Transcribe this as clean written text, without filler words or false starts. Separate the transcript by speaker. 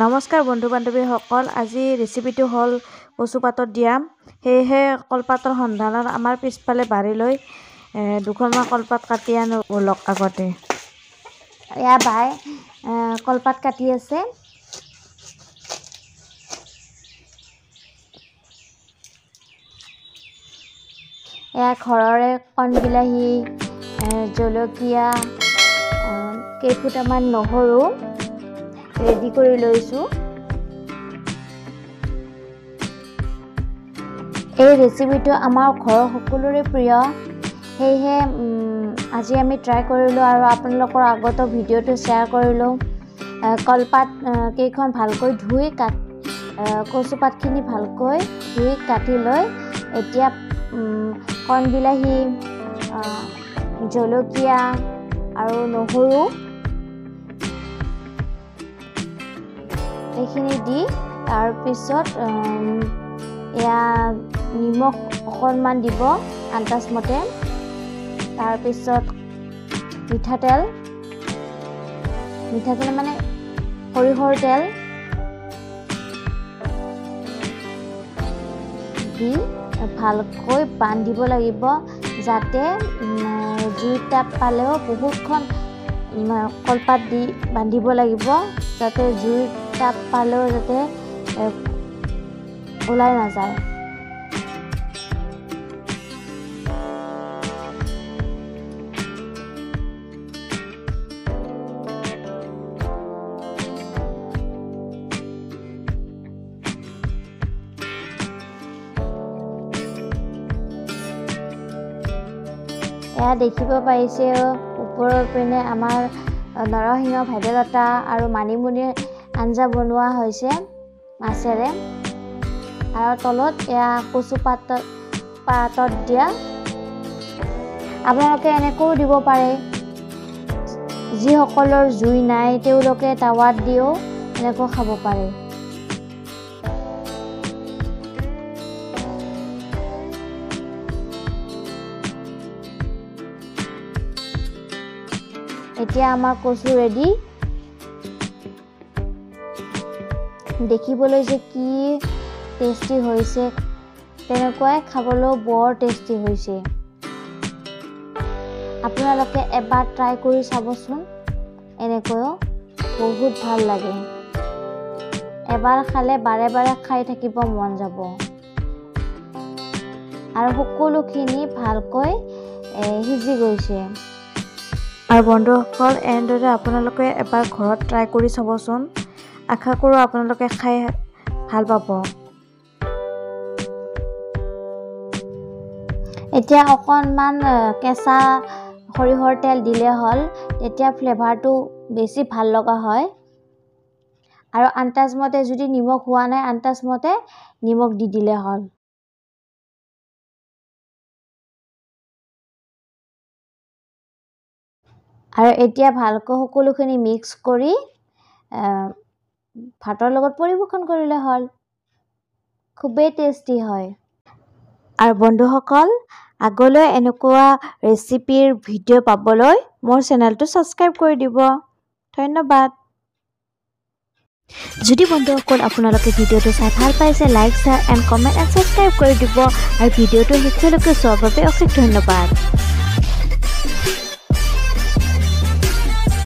Speaker 1: নমস্কাৰ বন্ধু বান্ধৱীসকল, আজি ৰেচিপিটো হ'ল কচু পাতত দিয়া। সেয়েহে কলপাতৰ সন্ধানত আমাৰ পিছফালে বাৰীলৈ দুখনমান কলপাত কাটি আনো আগতে। এয়া বাই কলপাত কাটি আছে। এয়া ঘৰৰে কণ বিলাহী, জলকীয়া, কেইফুটামান নহৰু ৰেডি কৰি লৈছোঁ। এই ৰেচিপিটো আমাৰ ঘৰৰ সকলোৰে প্ৰিয়, সেয়েহে আজি আমি ট্ৰাই কৰিলোঁ আৰু আপোনালোকৰ আগতো ভিডিঅ'টো শ্বেয়াৰ কৰিলোঁ। কলপাত কেইখন ভালকৈ ধুই কচু পাতখিনি ভালকৈ ধুই কাটি লৈ এতিয়া কণ বিলাহী, জলকীয়া আৰু নহৰু এইখিনি দি তাৰপিছত এয়া নিমখ অকণমান দিব আন্দাজমতে। তাৰপিছত মিঠাতেল মানে সৰিয়হৰ তেল দি ভালকৈ বান্ধিব লাগিব, যাতে জুইৰ তাপ পালেও বহুতখন কলপাত দি বান্ধিব লাগিব, যাতে জুইৰ তাপ পালেও যাতে ওলাই নাযায়। এয়া দেখিব পাৰিছে ওপৰৰ পিনে আমাৰ নৰসিংহ, ভেদাইলতা আৰু মানিমুনিৰ আঞ্জা বনোৱা হৈছে মাছেৰে, আৰু তলত এয়া কচু পাতত দিয়া। আপোনালোকে এনেকৈও দিব পাৰে, যিসকলৰ জুই নাই তেওঁলোকে টাৱাত দিও এনেকৈ খাব পাৰে। এতিয়া আমাৰ কচু ৰেডি। দেখিবলৈ যে কি টেষ্টি হৈছে, তেনেকুৱাই খাবলৈও বৰ টেষ্টি হৈছে। আপোনালোকে এবাৰ ট্ৰাই কৰি চাবচোন, এনেকৈও বহুত ভাল লাগে। এবাৰ খালে বাৰে বাৰে খাই থাকিব মন যাব, আৰু সকলোখিনি ভালকৈ সিজি গৈছে। আৰু বন্ধুসকল, এনেদৰে আপোনালোকে এবাৰ ঘৰত ট্ৰাই কৰি চাবচোন। আশা কৰোঁ আপোনালোকে খাই ভাল পাব। এতিয়া অকণমান কেঁচা সৰিয়হৰ তেল দিলে হ'ল, তেতিয়া ফ্লেভাৰটো বেছি ভাল লগা হয়। আৰু আন্দাজমতে যদি নিমখ হোৱা নাই, আন্দাজমতে নিমখ দি দিলে হ'ল। আৰু এতিয়া ভালকৈ সকলোখিনি মিক্স কৰি ভাতৰ লগত পৰিৱেশন কৰিলে হ'ল। খুবেই টেষ্টি হয়। আৰু বন্ধুসকল, আগলৈ এনেকুৱা ৰেচিপিৰ ভিডিঅ' পাবলৈ মোৰ চেনেলটো ছাবস্ক্ৰাইব কৰি দিব। ধন্যবাদ। যদি বন্ধুসকল আপোনালোকে ভিডিঅ'টো চাই ভাল পাইছে, like, share and comment and subscribe কৰি দিব। আৰু ভিডিঅ'টো শেষলৈকে চোৱাৰ বাবে অশেষ ধন্যবাদ।